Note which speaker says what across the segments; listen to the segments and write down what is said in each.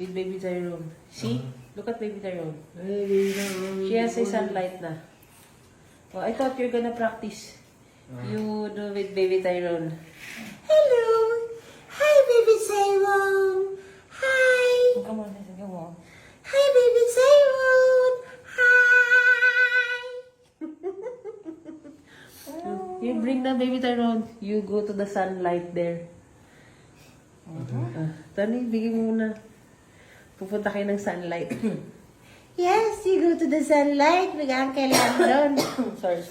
Speaker 1: with baby Tyrone. See? Look at baby Tyrone.
Speaker 2: Hey, baby Tyrone.
Speaker 1: She has a sunlight na. Oh, I thought you're gonna practice. You do with baby Tyrone.
Speaker 2: Hello. Hi, baby Tyrone. Hi.
Speaker 1: Come on, come on.
Speaker 2: Hi, baby Tyrone. Hi.
Speaker 1: You bring the baby Tyrone. You go to the sunlight there. Tani, bigay mo muna. Pupunta kayo ng sunlight.
Speaker 2: Yes, you go to the sunlight with Uncle Landon.
Speaker 1: Sorry.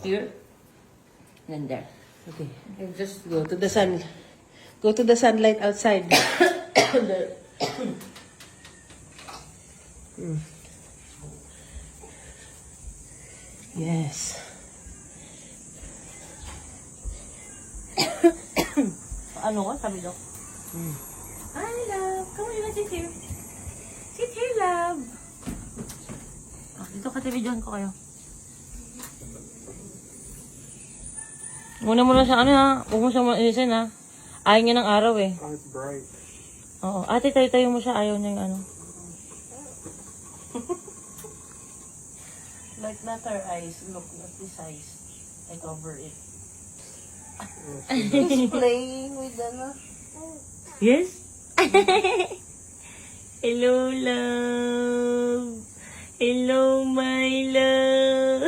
Speaker 1: Here?
Speaker 2: And there.
Speaker 1: Okay. And just go to the sun. Go to the sunlight outside. There. Yes.
Speaker 3: Ano ko? Sabi daw. Hi, love. Come on, sit here. Sit here, love. Dito ka, TV-John ko kayo. Muna mo lang siya, ano ha? Huwag mo siya inisin ha. Ayaw niya ng araw eh.
Speaker 2: Oh, it's bright.
Speaker 3: Oo. Ate, tayo mo siya. Ayaw niya yung ano.
Speaker 1: Like not her eyes. Look at this eyes. I cover it.
Speaker 2: He's playing with ano.
Speaker 3: Yes? Hello, love. Hello, my love.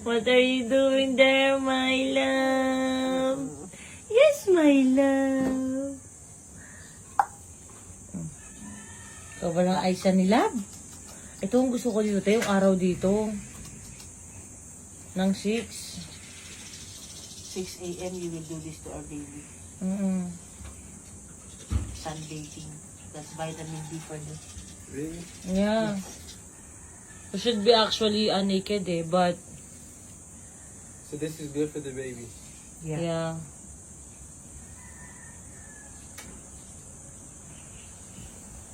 Speaker 3: What are you doing there, my love? Yes, my love. Ikaw ba lang ayos ni love? Ito ang gusto ko dito, yung araw dito. Nang 6.
Speaker 1: 6 a.m. you will do this to our baby. Sunbathing. That's vitamin D for them.
Speaker 2: Really?
Speaker 3: Yeah. We should be actually naked but
Speaker 2: So this is good for the baby.
Speaker 3: yeah.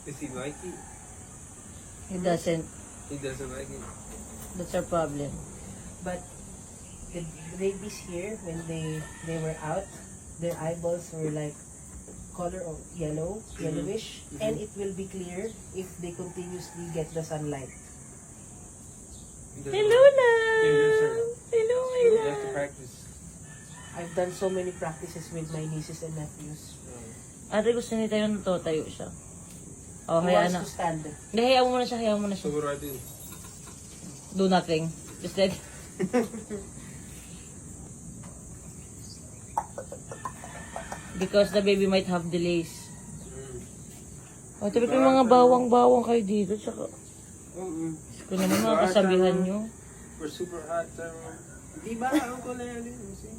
Speaker 2: Does he like it?
Speaker 3: He doesn't.
Speaker 2: He doesn't like it.
Speaker 3: That's our problem.
Speaker 1: But the babies here, when they were out, their eyeballs were like color of yellowish, and it will be clear if they continuously get the sunlight.
Speaker 2: He doesn't
Speaker 3: Hello,
Speaker 2: like it.
Speaker 3: love.
Speaker 2: Yeah, yes, sir.
Speaker 3: Hello, my
Speaker 2: You have to
Speaker 3: love.
Speaker 2: practice.
Speaker 1: I've done so many practices with my nieces and nephews.
Speaker 3: Ate, gusto niya tayo na tayo siya. Oh,
Speaker 1: He
Speaker 3: hayaan
Speaker 1: wants
Speaker 3: na.
Speaker 1: to stand.
Speaker 3: Hindi, hayaan mo muna siya, hayaan mo muna
Speaker 2: So
Speaker 3: siya.
Speaker 2: what do I do?
Speaker 3: Do nothing. Just let Because the baby might have delays. Oh, tapi may mga bawang-bawang kayo dito. Tsaka, kung naman mga kasabihan nyo.
Speaker 2: We're super hot, Tyrone. Di ba? Uncle Landon. See?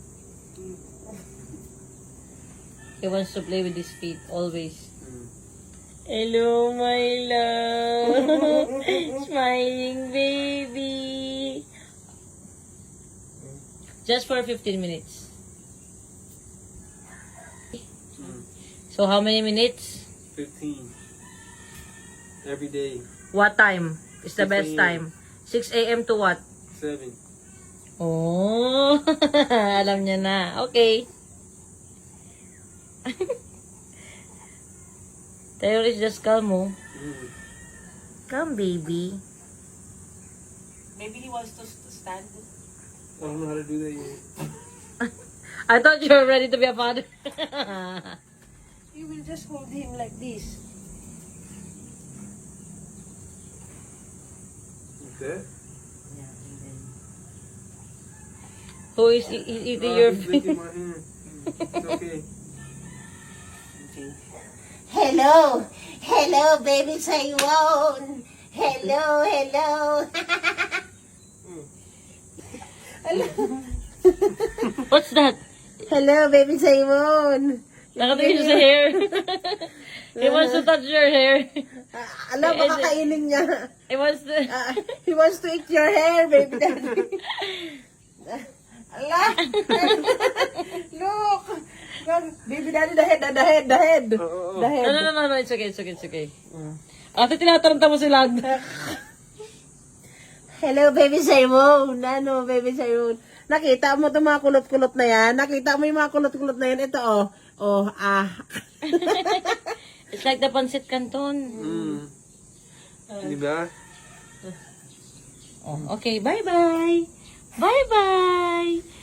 Speaker 3: He wants to play with his feet, always. Hello, my love. Smiling baby. Just for 15 minutes. So, how many minutes?
Speaker 2: 15. Every day.
Speaker 3: What time is the
Speaker 2: 6
Speaker 3: best
Speaker 2: a.m.
Speaker 3: time? 6 a.m. to what?
Speaker 2: 7.
Speaker 3: Oh, alam niya na. Okay. Tayo is just calm mo. Come, baby.
Speaker 1: Maybe he wants to stand.
Speaker 2: I don't know how to do that yet.
Speaker 3: I thought you were ready to be a father.
Speaker 1: You will just hold him like this.
Speaker 2: Like that?
Speaker 1: Yeah, and then
Speaker 3: Who is eating your
Speaker 2: He's licking my hand. It's okay.
Speaker 1: okay.
Speaker 2: Hello, baby Tyrone. Hello.
Speaker 3: What's that?
Speaker 2: Hello, baby Tyrone.
Speaker 3: Nakatingin siya sa hair. He wants to touch your hair.
Speaker 2: Alam, baka kainin niya.
Speaker 3: He wants to...
Speaker 2: He wants to eat your hair, baby daddy. Ala! Look! Baby daddy, the head. The head.
Speaker 3: No, it's okay. Ate, tinataranta mo sila.
Speaker 2: Hello, baby Tyrone. Ano, baby Tyrone? Nakita mo itong mga kulot-kulot na yan? Nakita mo yung mga kulot-kulot na yan? Ito, oh. Oh,
Speaker 3: It's like the pancit canton.
Speaker 4: Di ba?
Speaker 3: Oh, okay, bye-bye. Bye-bye.